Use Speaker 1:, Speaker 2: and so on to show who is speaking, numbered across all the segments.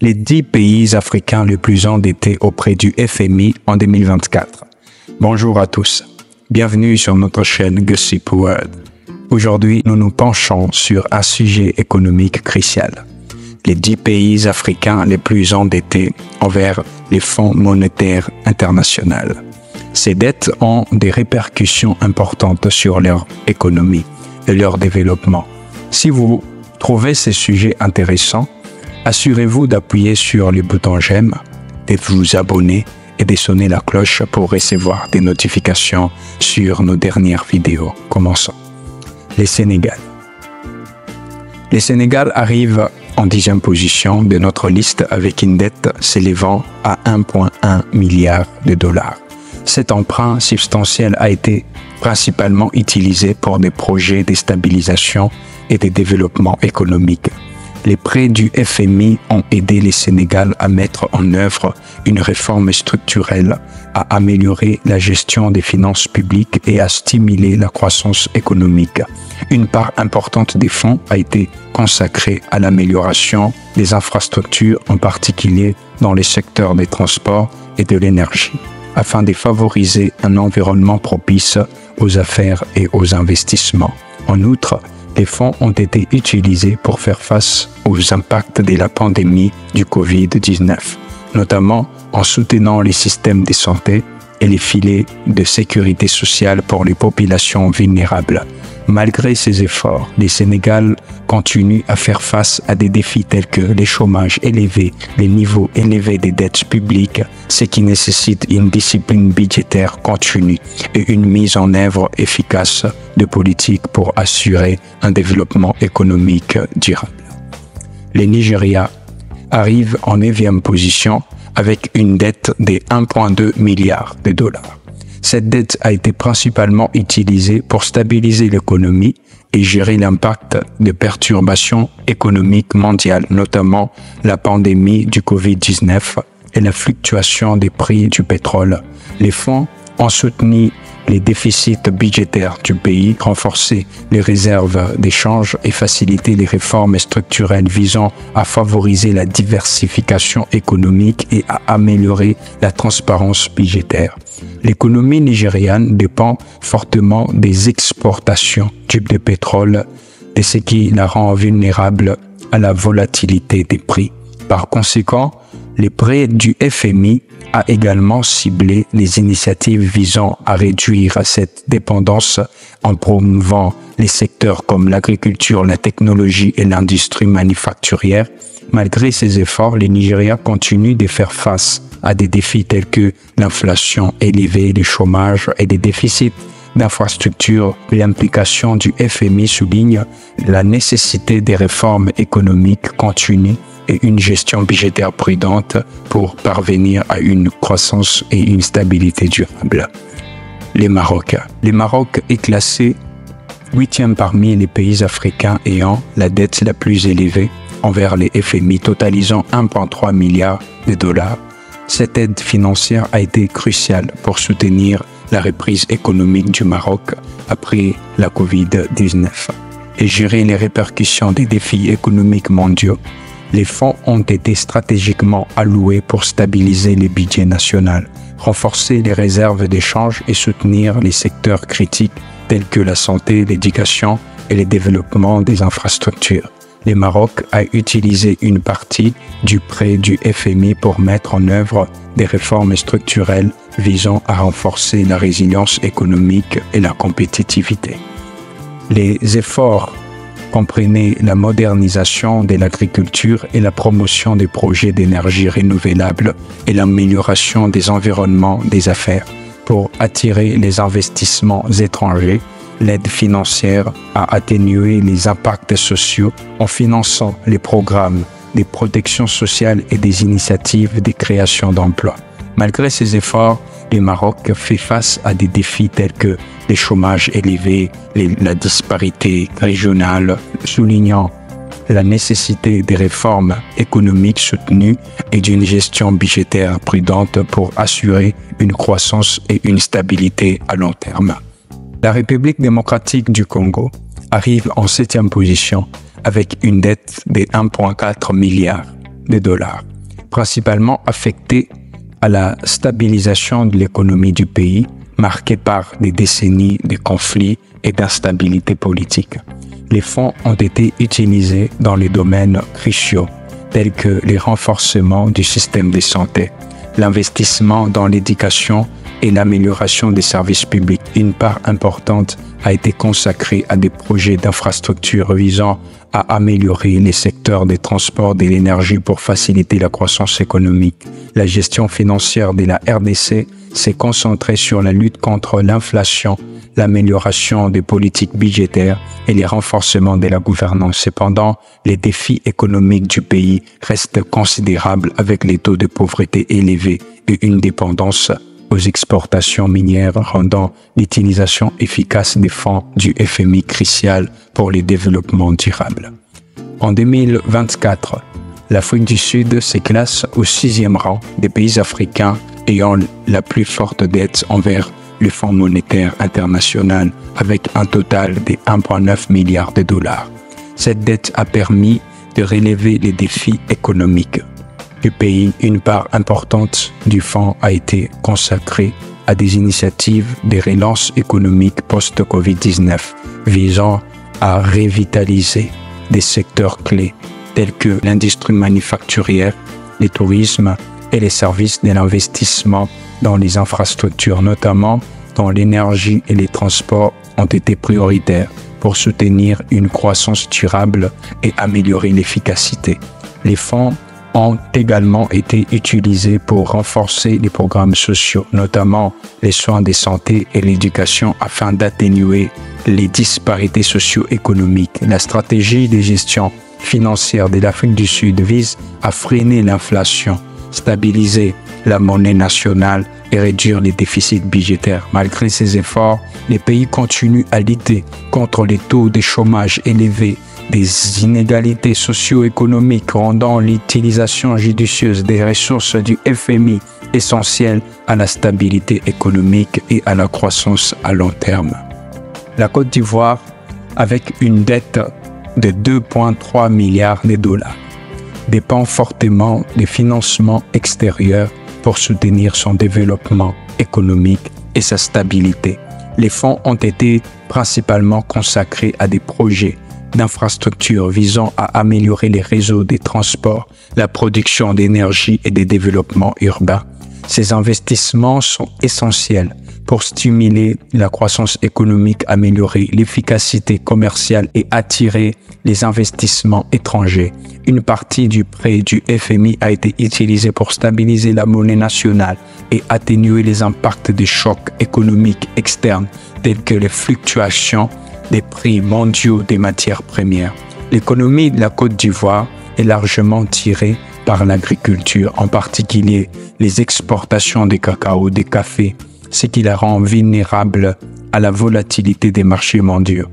Speaker 1: les 10 pays africains les plus endettés auprès du FMI en 2024. Bonjour à tous, bienvenue sur notre chaîne Gossip World. Aujourd'hui, nous nous penchons sur un sujet économique crucial. Les 10 pays africains les plus endettés envers les fonds monétaires internationaux. Ces dettes ont des répercussions importantes sur leur économie et leur développement. Si vous trouvez ces sujets intéressants, assurez-vous d'appuyer sur le bouton j'aime, de vous abonner et de sonner la cloche pour recevoir des notifications sur nos dernières vidéos. Commençons. Le Sénégal. Le Sénégal arrive en 10e position de notre liste avec une dette s'élevant à 1,1 milliard de dollars. Cet emprunt substantiel a été principalement utilisé pour des projets de stabilisation et de développement économique. Les prêts du FMI ont aidé le Sénégal à mettre en œuvre une réforme structurelle, à améliorer la gestion des finances publiques et à stimuler la croissance économique. Une part importante des fonds a été consacrée à l'amélioration des infrastructures, en particulier dans les secteurs des transports et de l'énergie, afin de favoriser un environnement propice aux affaires et aux investissements. En outre, les fonds ont été utilisés pour faire face aux impacts de la pandémie du Covid-19, notamment en soutenant les systèmes de santé et les filets de sécurité sociale pour les populations vulnérables. Malgré ces efforts, le Sénégal continue à faire face à des défis tels que les chômages élevés, les niveaux élevés des dettes publiques, ce qui nécessite une discipline budgétaire continue et une mise en œuvre efficace de politiques pour assurer un développement économique durable. Le Nigeria arrive en 9e position avec une dette de 1,2 milliard de dollars. Cette dette a été principalement utilisée pour stabiliser l'économie et gérer l'impact des perturbations économiques mondiales, notamment la pandémie du Covid-19 et la fluctuation des prix du pétrole. Les fonds ont soutenu les déficits budgétaires du pays, renforcé les réserves d'échange et facilité les réformes structurelles visant à favoriser la diversification économique et à améliorer la transparence budgétaire. L'économie nigériane dépend fortement des exportations de pétrole et ce qui la rend vulnérable à la volatilité des prix. Par conséquent, les prêts du FMI a également ciblé les initiatives visant à réduire cette dépendance en promouvant les secteurs comme l'agriculture, la technologie et l'industrie manufacturière. Malgré ces efforts, le Nigeria continue de faire face à des défis tels que l'inflation élevée, le chômage et des déficits d'infrastructures. L'implication du FMI souligne la nécessité des réformes économiques continues et une gestion budgétaire prudente pour parvenir à une croissance et une stabilité durable. Le Maroc. Le Maroc est classé 8e parmi les pays africains ayant la dette la plus élevée envers les FMI, totalisant 1,3 milliard de dollars. Cette aide financière a été cruciale pour soutenir la reprise économique du Maroc après la Covid-19 et gérer les répercussions des défis économiques mondiaux. Les fonds ont été stratégiquement alloués pour stabiliser les budgets nationaux, renforcer les réserves d'échange et soutenir les secteurs critiques tels que la santé, l'éducation et le développement des infrastructures. Le Maroc a utilisé une partie du prêt du FMI pour mettre en œuvre des réformes structurelles visant à renforcer la résilience économique et la compétitivité. Les efforts comprenaient la modernisation de l'agriculture et la promotion des projets d'énergie renouvelable et l'amélioration des environnements des affaires pour attirer les investissements étrangers. L'aide financière a atténué les impacts sociaux en finançant les programmes de protection sociale et des initiatives de création d'emplois. Malgré ces efforts, le Maroc fait face à des défis tels que le chômage élevé, la disparité régionale, soulignant la nécessité des réformes économiques soutenues et d'une gestion budgétaire prudente pour assurer une croissance et une stabilité à long terme. La République démocratique du Congo arrive en 7e position avec une dette de 1,4 milliard de dollars, principalement affectés à la stabilisation de l'économie du pays, marquée par des décennies de conflits et d'instabilité politique. Les fonds ont été utilisés dans les domaines cruciaux tels que les renforcements du système de santé, l'investissement dans l'éducation et l'amélioration des services publics. Une part importante a été consacrée à des projets d'infrastructure visant à améliorer les secteurs des transports et de l'énergie pour faciliter la croissance économique. La gestion financière de la RDC s'est concentrée sur la lutte contre l'inflation, l'amélioration des politiques budgétaires et les renforcements de la gouvernance. Cependant, les défis économiques du pays restent considérables avec les taux de pauvreté élevés et une dépendance aux exportations minières rendant l'utilisation efficace des fonds du FMI crucial pour le développement durable. En 2024, l'Afrique du Sud se classe au 6e rang des pays africains ayant la plus forte dette envers le Fonds monétaire international avec un total de 1,9 milliard de dollars. Cette dette a permis de relever les défis économiques du pays. Une part importante du fonds a été consacrée à des initiatives de relance économique post-Covid-19 visant à revitaliser des secteurs clés tels que l'industrie manufacturière, le tourisme et les services de l'investissement dans les infrastructures, notamment dans l'énergie et les transports, ont été prioritaires pour soutenir une croissance durable et améliorer l'efficacité. Les fonds ont également été utilisés pour renforcer les programmes sociaux, notamment les soins de santé et l'éducation, afin d'atténuer les disparités socio-économiques. La stratégie de gestion financière de l'Afrique du Sud vise à freiner l'inflation, stabiliser la monnaie nationale et réduire les déficits budgétaires. Malgré ces efforts, les pays continuent à lutter contre les taux de chômage élevés, des inégalités socio-économiques, rendant l'utilisation judicieuse des ressources du FMI essentielle à la stabilité économique et à la croissance à long terme. La Côte d'Ivoire, avec une dette de 2,3 milliards de dollars, dépend fortement des financements extérieurs pour soutenir son développement économique et sa stabilité. Les fonds ont été principalement consacrés à des projets d'infrastructures visant à améliorer les réseaux des transports, la production d'énergie et des développements urbains. Ces investissements sont essentiels pour stimuler la croissance économique, améliorer l'efficacité commerciale et attirer les investissements étrangers. Une partie du prêt du FMI a été utilisée pour stabiliser la monnaie nationale et atténuer les impacts des chocs économiques externes tels que les fluctuations des prix mondiaux des matières premières. L'économie de la Côte d'Ivoire est largement tirée par l'agriculture, en particulier les exportations de cacao, de café, ce qui la rend vulnérable à la volatilité des marchés mondiaux.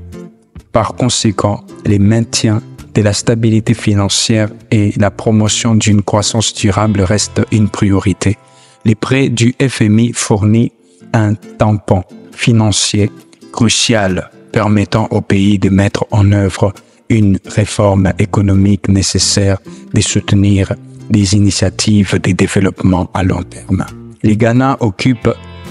Speaker 1: Par conséquent, le maintien de la stabilité financière et la promotion d'une croissance durable restent une priorité. Les prêts du FMI fournissent un tampon financier crucial permettant au pays de mettre en œuvre une réforme économique nécessaire de soutenir des initiatives de développement à long terme. Le Ghana occupe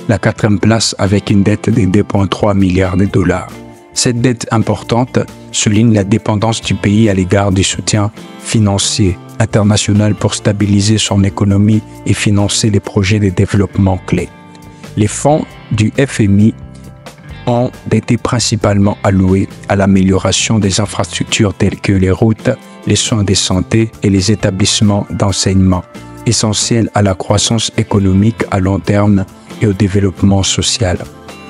Speaker 1: la 4e place avec une dette de 2,3 milliards de dollars. Cette dette importante souligne la dépendance du pays à l'égard du soutien financier international pour stabiliser son économie et financer les projets de développement clés. Les fonds du FMI ont été principalement alloués à l'amélioration des infrastructures telles que les routes, les soins de santé et les établissements d'enseignement, essentiels à la croissance économique à long terme et au développement social.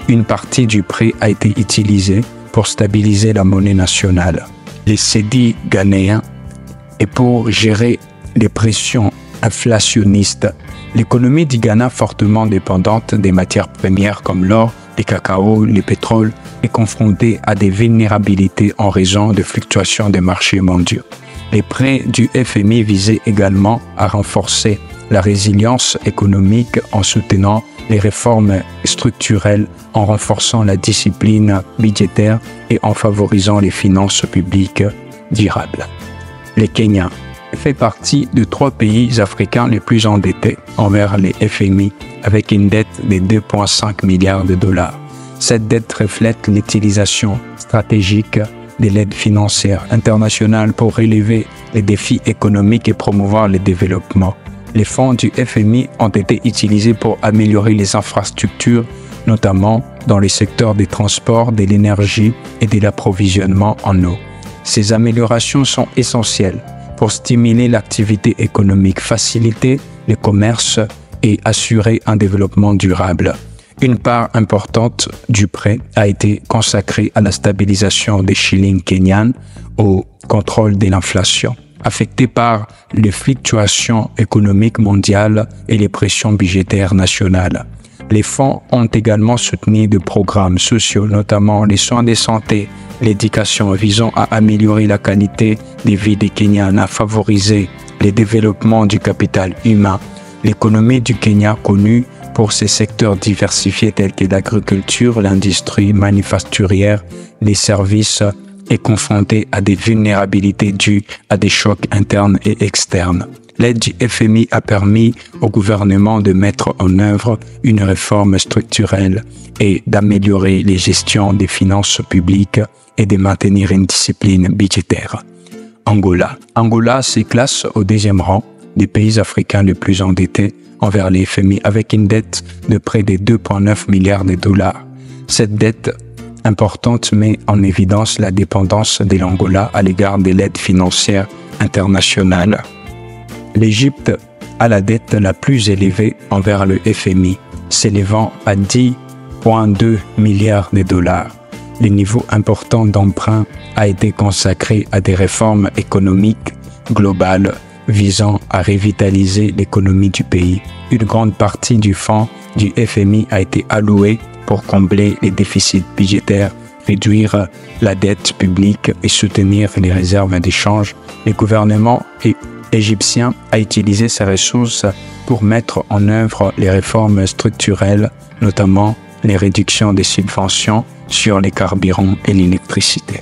Speaker 1: Une partie du prêt a été utilisée pour stabiliser la monnaie nationale, les cédis ghanéens, et pour gérer les pressions inflationnistes. L'économie du Ghana, fortement dépendante des matières premières comme l'or, le cacao, le pétrole, est confrontée à des vulnérabilités en raison de fluctuations des marchés mondiaux. Les prêts du FMI visaient également à renforcer la résilience économique en soutenant les réformes structurelles, en renforçant la discipline budgétaire et en favorisant les finances publiques durables. Le Kenya fait partie de 3 pays africains les plus endettés envers les FMI, avec une dette de 2,5 milliards de dollars. Cette dette reflète l'utilisation stratégique de l'aide financière internationale pour relever les défis économiques et promouvoir le développement. Les fonds du FMI ont été utilisés pour améliorer les infrastructures, notamment dans les secteurs des transports, de l'énergie et de l'approvisionnement en eau. Ces améliorations sont essentielles pour stimuler l'activité économique, faciliter le commerce et assurer un développement durable. Une part importante du prêt a été consacrée à la stabilisation des shillings kenyans, au contrôle de l'inflation, affectée par les fluctuations économiques mondiales et les pressions budgétaires nationales. Les fonds ont également soutenu des programmes sociaux, notamment les soins de santé, l'éducation visant à améliorer la qualité de vie des Kenyans, à favoriser le développement du capital humain. L'économie du Kenya, connue pour ses secteurs diversifiés tels que l'agriculture, l'industrie manufacturière, les services, est confrontée à des vulnérabilités dues à des chocs internes et externes. L'aide du FMI a permis au gouvernement de mettre en œuvre une réforme structurelle et d'améliorer les gestions des finances publiques et de maintenir une discipline budgétaire. Angola se classe au 2e rang des pays africains les plus endettés envers les FMI avec une dette de près de 2,9 milliards de dollars. Cette dette importante met en évidence la dépendance de l'Angola à l'égard de l'aide financière internationale. L'Égypte a la dette la plus élevée envers le FMI, s'élevant à 10,2 milliards de dollars. Le niveau important d'emprunt a été consacré à des réformes économiques globales visant à revitaliser l'économie du pays. Une grande partie du fonds du FMI a été allouée pour combler les déficits budgétaires, réduire la dette publique et soutenir les réserves d'échange. Le gouvernement égyptien a utilisé ces ressources pour mettre en œuvre les réformes structurelles, notamment les réductions des subventions sur les carburants et l'électricité.